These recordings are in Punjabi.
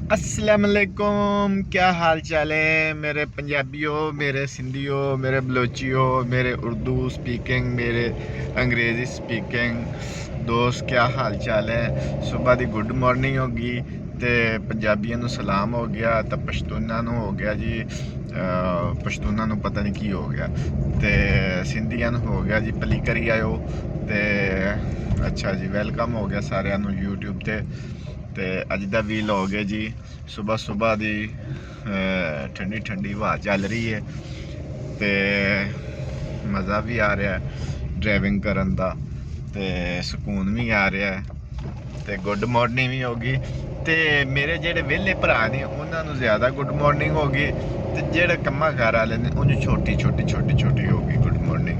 अस्सलामुअलैकुम, क्या हाल चाल है मेरे पंजाबियों, मेरे सिंधियों, मेरे बलोचियों, मेरे उर्दू स्पीकिंग, मेरे अंग्रेज़ी स्पीकिंग दोस्त, क्या हाल चाल है। सुबह की गुड मॉर्निंग होगी तो पंजाबियों को सलाम हो गया तो पश्तूना हो गया जी। पश्तूना पता नहीं की हो गया तो सिंधिया हो गया जी पली करी आयो। तो अच्छा जी, वेलकम हो गया सारिਆਂ ਨੂੰ यूट्यूब ਤੇ। ਤੇ ਅੱਜ ਦਾ ਵੀਲੌਗ ਹੈ ਜੀ ਸੁਬਹ ਸੁਬਹ ਦੀ। ਠੰਡੀ ਠੰਡੀ ਹਵਾ ਚੱਲ ਰਹੀ ਹੈ ਤੇ ਮਜ਼ਾ ਵੀ ਆ ਰਿਹਾ ਡਰਾਈਵਿੰਗ ਕਰਨ ਦਾ ਤੇ ਸਕੂਨ ਵੀ ਆ ਰਿਹਾ ਤੇ ਗੁੱਡ ਮਾਰਨਿੰਗ ਵੀ ਹੋ ਗਈ। ਤੇ ਮੇਰੇ ਜਿਹੜੇ ਵਿਹਲੇ ਭਰਾ ਨੇ ਉਹਨਾਂ ਨੂੰ ਜ਼ਿਆਦਾ ਗੁੱਡ ਮਾਰਨਿੰਗ ਹੋ ਗਈ ਤੇ ਜਿਹੜੇ ਕੰਮਾਂ ਕਾਰ ਵਾਲੇ ਨੇ ਉਹਨੂੰ ਛੋਟੀ ਛੋਟੀ ਹੋ ਗਈ ਗੁੱਡ ਮਾਰਨਿੰਗ।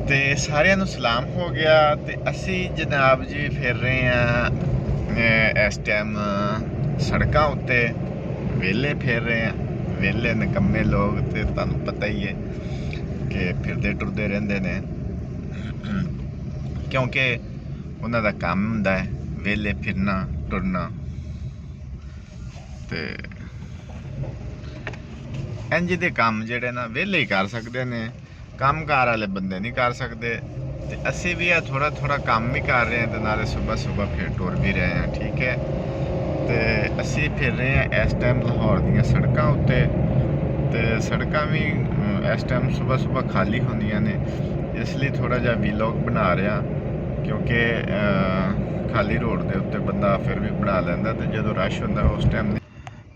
ਤੇ ਸਾਰਿਆਂ ਨੂੰ ਸਲਾਮ ਹੋ ਗਿਆ ਤੇ ਅਸੀਂ ਜਨਾਬ ਜੀ ਫਿਰ ਰਹੇ ਹਾਂ इस टाइम सड़कों उत्ते वेले फिर रहे हैं। वेले निकम्मे लोग तो तुहानू पता ही है कि फिरते टुरते रहंदे ने क्योंकि उन्हां दा काम हुंदा है वेले फिरना टुरना। ते इंज दे काम जिहड़े ना वेले ही कर सकदे ने, काम कार वाले बंदे नहीं कर सकते। ਤੇ ਅਸੀਂ ਵੀ ਆ ਥੋੜਾ ਕੰਮ ਵੀ ਕਰ ਰਹੇ ਹਾਂ ਤੇ ਨਾਲੇ ਸਵੇਰ ਫਿਰ ਟੁਰ ਵੀ ਰਹੇ ਹਾਂ, ਠੀਕ ਹੈ। ਤੇ ਅਸੀਂ ਫਿਰ ਰਹੇ ਹਾਂ ਇਸ ਟਾਈਮ ਲਾਹੌਰ ਦੀਆਂ ਸੜਕਾਂ ਉੱਤੇ ਤੇ ਸੜਕਾਂ ਵੀ ਇਸ ਟਾਈਮ ਸਵੇਰ ਖਾਲੀ ਹੁੰਦੀਆਂ ਨੇ, ਇਸ ਲਈ ਥੋੜਾ ਜਿਹਾ ਵੀਲੌਗ ਬਣਾ ਰਿਹਾ ਕਿਉਂਕਿ ਖਾਲੀ ਰੋਡ ਦੇ ਉੱਤੇ ਬੰਦਾ ਫਿਰ ਵੀ ਬਣਾ ਲੈਂਦਾ ਤੇ ਜਦੋਂ ਰਸ਼ ਹੁੰਦਾ ਉਸ ਟਾਈਮ।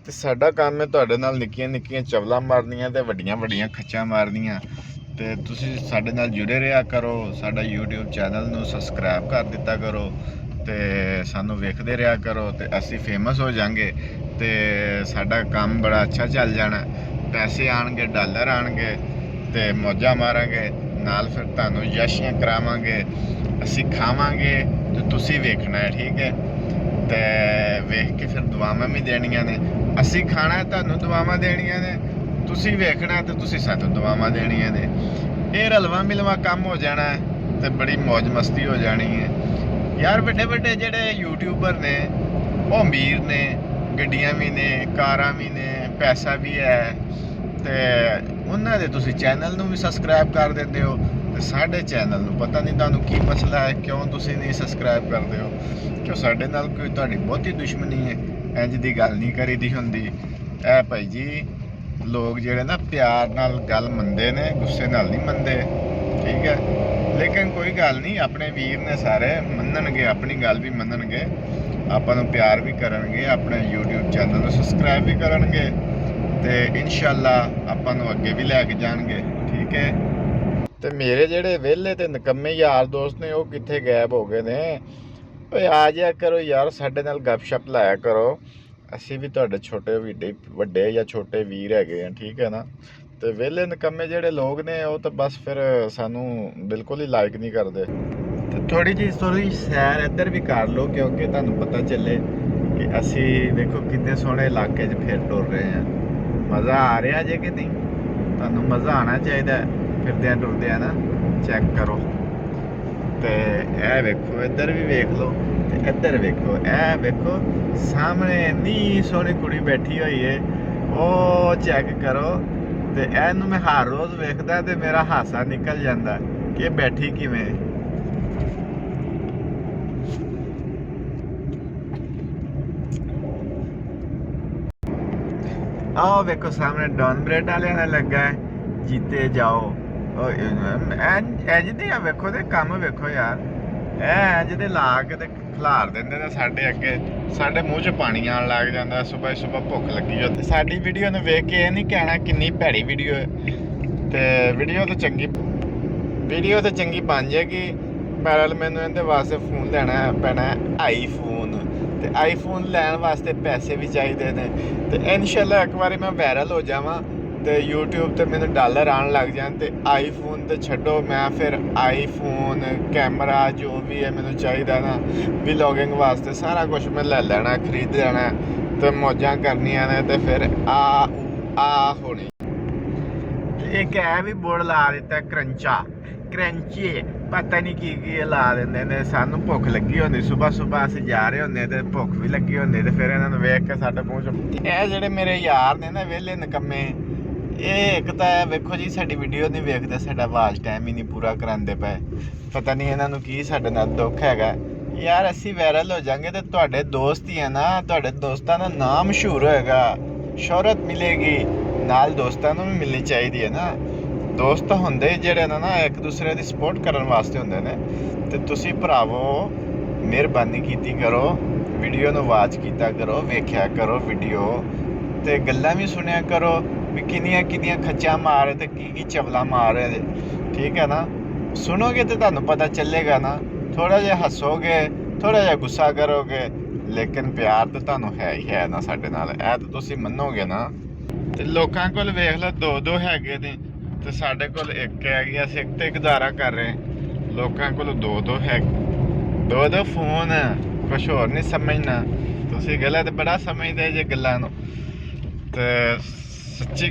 ਤੇ ਸਾਡਾ ਕੰਮ ਹੈ ਤੁਹਾਡੇ ਨਾਲ ਨਿੱਕੀਆਂ ਚਵਲਾਂ ਮਾਰਨੀਆਂ ਤੇ ਵੱਡੀਆਂ ਖੱਚਾਂ ਮਾਰਨੀਆਂ। ਤੇ ਤੁਸੀਂ ਸਾਡੇ ਨਾਲ ਜੁੜੇ ਰਿਹਾ ਕਰੋ, ਸਾਡਾ YouTube ਚੈਨਲ ਨੂੰ ਸਬਸਕ੍ਰਾਈਬ ਕਰ ਦਿੱਤਾ ਕਰੋ ਤੇ ਸਾਨੂੰ ਵੇਖਦੇ ਰਿਹਾ ਕਰੋ ਤੇ ਅਸੀਂ ਫੇਮਸ ਹੋ ਜਾਾਂਗੇ ਤੇ ਸਾਡਾ ਕੰਮ ਬੜਾ ਅੱਛਾ ਚੱਲ ਜਾਣਾ। ਪੈਸੇ ਆਣਗੇ, ਡਾਲਰ ਆਣਗੇ ਤੇ ਮੌਜਾਂ ਮਾਰਾਂਗੇ ਨਾਲ, ਫਿਰ ਤੁਹਾਨੂੰ ਯਸ਼ੀਆਂ ਕਰਾਵਾਂਗੇ, ਅਸੀਂ ਖਾਵਾਂਗੇ ਤੇ ਤੁਸੀਂ ਵੇਖਣਾ ਹੈ, ਠੀਕ ਹੈ। ਤੇ ਵੇਖ ਕੇ ਫਿਰ ਦੁਆਵਾਂ ਵੀ ਦੇਣੀਆਂ ਨੇ। ਅਸੀਂ ਖਾਣਾ, ਤੁਹਾਨੂੰ ਦੁਆਵਾਂ ਦੇਣੀਆਂ ਨੇ, ਤੁਸੀਂ ਵੇਖਣਾ ਤੇ ਤੁਸੀਂ ਸਾਨੂੰ ਦੁਆਵਾਂ ਦੇਣੀਆਂ ਨੇ। ਇਹ ਰਲਵਾ ਮਿਲਵਾ ਕੰਮ ਹੋ ਜਾਣਾ ਤੇ ਬੜੀ ਮौज ਮਸਤੀ ਹੋ ਜਾਣੀ ਹੈ ਯਾਰ। ਵੱਡੇ ਜਿਹੜੇ ਯੂਟਿਊਬਰ ਨੇ ਉਹ ਅਮੀਰ ਨੇ, ਗੱਡੀਆਂ ਵੀ ਨੇ, ਕਾਰਾਂ ਵੀ ਨੇ, ਪੈਸਾ ਵੀ ਹੈ ਤੇ ਉਹਨਾਂ ਦੇ ਤੁਸੀਂ ਚੈਨਲ ਨੂੰ ਵੀ ਸਬਸਕ੍ਰਾਈਬ ਕਰ ਦਿੰਦੇ ਹੋ ਤੇ ਸਾਡੇ ਚੈਨਲ ਨੂੰ ਪਤਾ ਨਹੀਂ ਤੁਹਾਨੂੰ ਕੀ ਮਸਲਾ ਹੈ, ਕਿਉਂ ਤੁਸੀਂ ਨਹੀਂ ਸਬਸਕ੍ਰਾਈਬ ਕਰਦੇ ਹੋ। ਕਿਉਂ ਸਾਡੇ ਨਾਲ ਕੋਈ ਤੁਹਾਡੀ ਬਹੁਤੀ ਦੁਸ਼ਮਣੀ ਹੈ? ਇੰਜ ਦੀ ਗੱਲ ਨਹੀਂ ਕਰੀਦੀ ਹੁੰਦੀ। ਇਹ ਭਾਈ ਜੀ ਲੋਕ ਜਿਹੜੇ ਨਾ ਪਿਆਰ ਨਾਲ ਗੱਲ ਮੰਨਦੇ ਨੇ, ਗੁੱਸੇ ਨਾਲ ਨਹੀਂ ਮੰਨਦੇ, ਠੀਕ ਹੈ। ਲੇਕਿਨ ਕੋਈ ਗੱਲ ਨਹੀਂ, ਆਪਣੇ ਵੀਰ ਨੇ ਸਾਰੇ ਮੰਨਣਗੇ, ਆਪਣੀ ਗੱਲ ਵੀ ਮੰਨਣਗੇ, ਆਪਾਂ ਨੂੰ ਪਿਆਰ ਵੀ ਕਰਨਗੇ, ਆਪਣੇ YouTube ਚੈਨਲ ਨੂੰ ਸਬਸਕ੍ਰਾਈਬ ਵੀ ਕਰਨਗੇ ਤੇ ਇਨਸ਼ਾਅੱਲਾ ਆਪਾਂ ਨੂੰ ਅੱਗੇ ਵੀ ਲੈ ਕੇ ਜਾਣਗੇ, ਠੀਕ ਹੈ। ਤੇ ਮੇਰੇ ਜਿਹੜੇ ਵਿਹਲੇ ਤੇ ਨਿਕੰਮੇ ਯਾਰ ਦੋਸਤ ਨੇ ਉਹ ਕਿੱਥੇ ਗਾਇਬ ਹੋ ਗਏ ਨੇ? ਓਏ ਆ ਜਾਇਆ ਕਰੋ ਯਾਰ, ਸਾਡੇ ਨਾਲ ਗੱਪਸ਼ਪ ਲਾਇਆ ਕਰੋ। ਅਸੀਂ ਵੀ ਤੁਹਾਡੇ ਛੋਟੇ ਵੱਡੇ ਜਾਂ ਛੋਟੇ ਵੀਰ ਹੈਗੇ ਆ, ਠੀਕ ਹੈ ਨਾ। ਤੇ ਵਿਹਲੇ ਨਿਕੰਮੇ ਜਿਹੜੇ ਲੋਕ ਨੇ ਉਹ ਤਾਂ ਬਸ ਫਿਰ ਸਾਨੂੰ ਬਿਲਕੁਲ ਹੀ ਲਾਈਕ ਨਹੀਂ ਕਰਦੇ। ਤੇ ਥੋੜੀ ਜਿਹੀ ਸੈਰ ਇੱਧਰ ਵੀ ਕਰ ਲਓ ਕਿਉਂਕਿ ਤੁਹਾਨੂੰ ਪਤਾ ਚੱਲੇ ਕਿ ਅਸੀਂ ਵੇਖੋ ਕਿੰਨੇ ਸੋਹਣੇ ਇਲਾਕੇ 'ਚ ਫਿਰ ਟੁਰ ਰਹੇ ਹਾਂ। ਮਜ਼ਾ ਆ ਰਿਹਾ ਜੇ ਕਿ ਨਹੀਂ? ਤੁਹਾਨੂੰ ਮਜ਼ਾ ਆਉਣਾ ਚਾਹੀਦਾ ਫਿਰਦਿਆਂ ਟੁਰਦਿਆਂ ਨਾ। ਚੈੱਕ ਕਰੋ ਤੇ ਇਹ ਵੇਖੋ, ਇੱਧਰ ਵੀ ਵੇਖ ਲਓ ਤੇ ਇੱਧਰ ਵੇਖੋ, ਇਹ ਵੇਖੋ ਸਾਹਮਣੇ ਇੰਨੀ ਸੋਹਣੀ ਕੁੜੀ ਬੈਠੀ ਹੋਈ ਹੈ, ਉਹ ਚੈੱਕ ਕਰੋ। ਤੇ ਇਹਨੂੰ ਮੈਂ ਹਰ ਰੋਜ਼ ਵੇਖਦਾ ਤੇ ਮੇਰਾ ਹਾਸਾ ਨਿਕਲ ਜਾਂਦਾ ਕਿ ਬੈਠੀ ਕਿਵੇਂ। ਆਹ ਵੇਖੋ ਸਾਹਮਣੇ ਡੌਨ ਬ੍ਰੈਡ ਵਾਲਿਆਂ ਦਾ ਲੱਗਾ ਹੈ, ਜੀਤੇ ਜਾਓ। ਇੰਜ ਦੇ ਆ ਵੇਖੋ ਤੇ ਕੰਮ ਵੇਖੋ ਯਾਰ, ਇਹ ਇੰਜ ਦੇ ਲਾ ਕੇ ਤੇ ਖਿਲਾਰ ਦਿੰਦੇ ਨੇ ਸਾਡੇ ਅੱਗੇ, ਸਾਡੇ ਮੂੰਹ 'ਚ ਪਾਣੀ ਆਉਣ ਲੱਗ ਜਾਂਦਾ ਸੁਬਹ ਭੁੱਖ ਲੱਗੀ ਹੋ। ਸਾਡੀ ਵੀਡੀਓ ਨੂੰ ਵੇਖ ਕੇ ਇਹ ਨਹੀਂ ਕਹਿਣਾ ਕਿੰਨੀ ਭੈੜੀ ਵੀਡੀਓ ਹੈ। ਤੇ ਵੀਡੀਓ ਤਾਂ ਚੰਗੀ ਬਣ ਜਾਏਗੀ, ਪਰ ਮੈਨੂੰ ਇਹਦੇ ਵਾਸਤੇ ਫੋਨ ਲੈਣਾ ਪੈਣਾ, ਆਈਫੋਨ। ਤੇ ਆਈਫੋਨ ਲੈਣ ਵਾਸਤੇ ਪੈਸੇ ਵੀ ਚਾਹੀਦੇ ਨੇ ਤੇ ਇਨਸ਼ਾਅੱਲਾ ਇੱਕ ਵਾਰੀ ਮੈਂ ਵਾਇਰਲ ਹੋ ਜਾਵਾਂ ਤੇ YouTube ਤੇ ਮੈਨੂੰ ਡਾਲਰ ਆਉਣ ਲੱਗ ਜਾਣ ਤੇ ਆਈਫੋਨ ਤੇ ਛੱਡੋ, ਮੈਂ ਫਿਰ ਆਈਫੋਨ, ਕੈਮਰਾ, ਜੋ ਵੀ ਹੈ ਮੈਨੂੰ ਚਾਹੀਦਾ ਨਾ ਵਲੌਗਿੰਗ ਵਾਸਤੇ, ਸਾਰਾ ਕੁਝ ਮੈਂ ਲੈ ਲੈਣਾ, ਖਰੀਦ ਲੈਣਾ ਤੇ ਮੌਜਾਂ ਕਰਨੀਆਂ ਨੇ। ਤੇ ਫਿਰ ਆ ਹੋਣੀ। ਇੱਕ ਇਹ ਵੀ ਬੋਰਡ ਲਾ ਦਿੱਤਾ ਕਰੰਚਾ, ਕਰੰਚੀ ਪਤਾ ਨਹੀਂ ਕੀ ਲਾ ਦਿੰਦੇ ਨੇ। ਸਾਨੂੰ ਭੁੱਖ ਲੱਗੀ ਹੁੰਦੀ, ਸੁਬਾ ਅਸੀਂ ਜਾ ਰਹੇ ਹੁੰਦੇ ਤੇ ਭੁੱਖ ਵੀ ਲੱਗੀ ਹੁੰਦੀ ਤੇ ਫਿਰ ਇਹਨਾਂ ਨੂੰ ਵੇਖ ਕੇ ਸਾਡੇ ਮੂੰਹ 'ਚ ਇਹ ਜਿਹੜੇ ਮੇਰੇ ਯਾਰ ਨੇ ਨਾ ਵਿਹਲੇ ਨਿਕੰਮੇ, ਇਹ ਇੱਕ ਤਾਂ ਵੇਖੋ ਜੀ ਸਾਡੀ ਵੀਡੀਓ ਨਹੀਂ ਵੇਖਦੇ, ਸਾਡਾ ਵਾਚ ਟਾਈਮ ਹੀ ਨਹੀਂ ਪੂਰਾ ਕਰਾਉਂਦੇ ਪਏ। ਪਤਾ ਨਹੀਂ ਇਹਨਾਂ ਨੂੰ ਕੀ ਸਾਡੇ ਨਾਲ ਦੁੱਖ ਹੈਗਾ ਯਾਰ। ਅਸੀਂ ਵਾਇਰਲ ਹੋ ਜਾਾਂਗੇ ਤੇ ਤੁਹਾਡੇ ਦੋਸਤ ਹੀ ਆ ਨਾ, ਤੁਹਾਡੇ ਦੋਸਤਾਂ ਦਾ ਨਾਮ ਮਸ਼ਹੂਰ ਹੋਏਗਾ, ਸ਼ੋਹਰਤ ਮਿਲੇਗੀ, ਨਾਲ ਦੋਸਤਾਂ ਨੂੰ ਵੀ ਮਿਲਣੀ ਚਾਹੀਦੀ ਹੈ ਨਾ। ਦੋਸਤ ਹੁੰਦੇ ਜਿਹੜੇ ਨਾ ਇੱਕ ਦੂਸਰੇ ਦੀ ਸਪੋਰਟ ਕਰਨ ਵਾਸਤੇ ਹੁੰਦੇ ਨੇ। ਤੇ ਤੁਸੀਂ ਭਰਾਵੋ ਮਿਹਰਬਾਨੀ ਕੀਤੀ ਕਰੋ, ਵੀਡੀਓ ਨੂੰ ਵਾਚ ਕੀਤਾ ਕਰੋ, ਵੇਖਿਆ ਕਰੋ ਵੀਡੀਓ ਤੇ ਗੱਲਾਂ ਵੀ ਸੁਣਿਆ ਕਰੋ ਵੀ ਕਿੰਨੀਆਂ ਖੱਚਾਂ ਮਾਰ ਤੇ ਕੀ ਚਵਲਾ ਮਾਰ ਰਹੇ, ਠੀਕ ਹੈ ਨਾ। ਸੁਣੋਗੇ ਤੇ ਤੁਹਾਨੂੰ ਪਤਾ ਚੱਲੇਗਾ ਨਾ। ਥੋੜਾ ਜਿਹਾ ਹੱਸੋਗੇ, ਥੋੜਾ ਜਿਹਾ ਗੁੱਸਾ ਕਰੋਗੇ, ਲੇਕਿਨ ਪਿਆਰ ਤਾਂ ਤੁਹਾਨੂੰ ਹੈ ਹੀ ਹੈ ਨਾ ਸਾਡੇ ਨਾਲ, ਇਹ ਤਾਂ ਤੁਸੀਂ ਮੰਨੋਗੇ ਨਾ। ਤੇ ਲੋਕਾਂ ਕੋਲ ਵੇਖ ਲਓ ਦੋ ਹੈਗੇ ਨੇ ਤੇ ਸਾਡੇ ਕੋਲ ਇੱਕ ਹੈਗੀ, ਅਸੀਂ ਇੱਕ ਤੇ ਗੁਜ਼ਾਰਾ ਕਰ ਰਹੇ। ਲੋਕਾਂ ਕੋਲ ਦੋ ਹੈ, ਦੋ ਫੋਨ, ਕੁਛ ਹੋਰ ਨਹੀਂ ਸਮਝਣਾ। ਤੁਸੀਂ ਗਲਤ ਬੜਾ ਸਮਝਦੇ ਜੇ ਗੱਲਾਂ ਨੂੰ, ਤੇ ਸੱਚੀ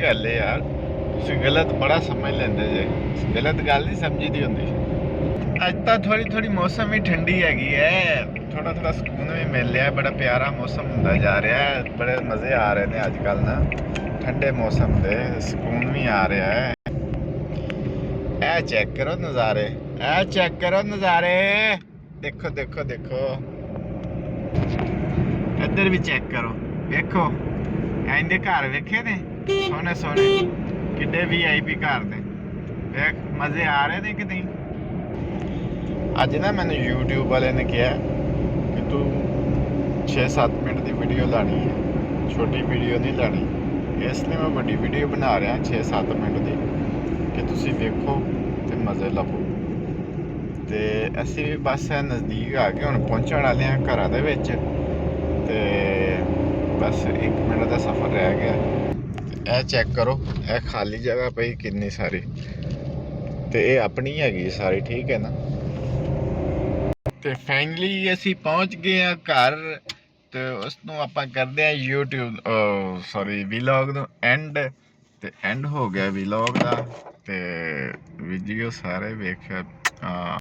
ਗੱਲ ਹੈ ਯਾਰ, ਤੁਸੀਂ ਗਲਤ ਬੜਾ ਸਮਝ ਲੈਂਦੇ ਜੇ, ਗਲਤ ਗੱਲ ਨਹੀਂ ਸਮਝੀ ਦੀ ਹੁੰਦੀ। ਅੱਜ ਤਾਂ ਥੋੜੀ ਮੌਸਮ ਵੀ ਠੰਡੀ ਹੈਗੀ ਹੈ, ਥੋੜਾ ਸਕੂਨ ਵੀ ਮਿਲ ਰਿਹਾ, ਬੜਾ ਪਿਆਰਾ ਮੌਸਮ ਹੁੰਦਾ ਜਾ ਰਿਹਾ ਹੈ, ਬੜੇ ਮਜ਼ੇ ਆ ਰਹੇ ਨੇ ਅੱਜ ਕੱਲ੍ਹ ਨਾ ਠੰਡੇ ਮੌਸਮ ਦੇ, ਸਕੂਨ ਵੀ ਆ ਰਿਹਾ ਹੈ। ਇਹ ਚੈੱਕ ਕਰੋ ਨਜ਼ਾਰੇ, ਦੇਖੋ ਇੱਧਰ ਵੀ ਚੈੱਕ ਕਰੋ, ਵੇਖੋ ਐਂਦੇ ਘਰ ਵੇਖੇ ਨੇ ਸੋਹਣੇ ਕਿੱਡੇ VIP ਘਰ ਨੇ, ਵੇਖ ਮਜ਼ੇ ਆ ਰਹੇ ਨੇ ਕਿ ਨਹੀਂ। ਅੱਜ ਨਾ ਮੈਨੂੰ YouTube ਵਾਲੇ ਨੇ ਕਿਹਾ ਕਿ ਤੂੰ 6-7 ਮਿੰਟ ਦੀ ਵੀਡੀਓ ਲਾਣੀ ਹੈ, ਛੋਟੀ ਵੀਡੀਓ ਨਹੀਂ ਲਾਣੀ, ਇਸ ਲਈ ਮੈਂ ਵੱਡੀ ਵੀਡੀਓ ਬਣਾ ਰਿਹਾ 6-7 ਮਿੰਟ ਦੀ, ਕਿ ਤੁਸੀਂ ਵੇਖੋ ਤੇ ਮਜ਼ੇ ਲਵੋ। ਤੇ ਅਸੀਂ ਵੀ ਬਸ ਨਜ਼ਦੀਕ ਆ ਗਏ, ਹੁਣ ਪਹੁੰਚਣ ਵਾਲੇ ਹਾਂ ਘਰਾਂ ਦੇ ਵਿੱਚ, ਤੇ ਬਸ 1 ਮਿੰਟ ਦਾ ਸਫ਼ਰ ਰਹਿ ਗਿਆ। ਇਹ ਚੈੱਕ ਕਰੋ, ਇਹ ਖਾਲੀ ਜਗ੍ਹਾ ਪਈ ਕਿੰਨੀ ਸਾਰੀ, ਤੇ ਇਹ ਆਪਣੀ ਹੈਗੀ ਸਾਰੀ, ਠੀਕ ਹੈ ਨਾ। ਤੇ ਫਾਈਨਲੀ ਅਸੀਂ ਪਹੁੰਚ ਗਏ ਆ ਘਰ, ਤੇ ਉਸ ਨੂੰ ਆਪਾਂ ਕਰਦੇ ਆ ਵਲੌਗ ਨੂੰ ਐਂਡ, ਤੇ ਐਂਡ ਹੋ ਗਿਆ ਵਲੌਗ ਦਾ। ਤੇ ਵੀਡੀਓ ਸਾਰੇ ਵੇਖਿਆ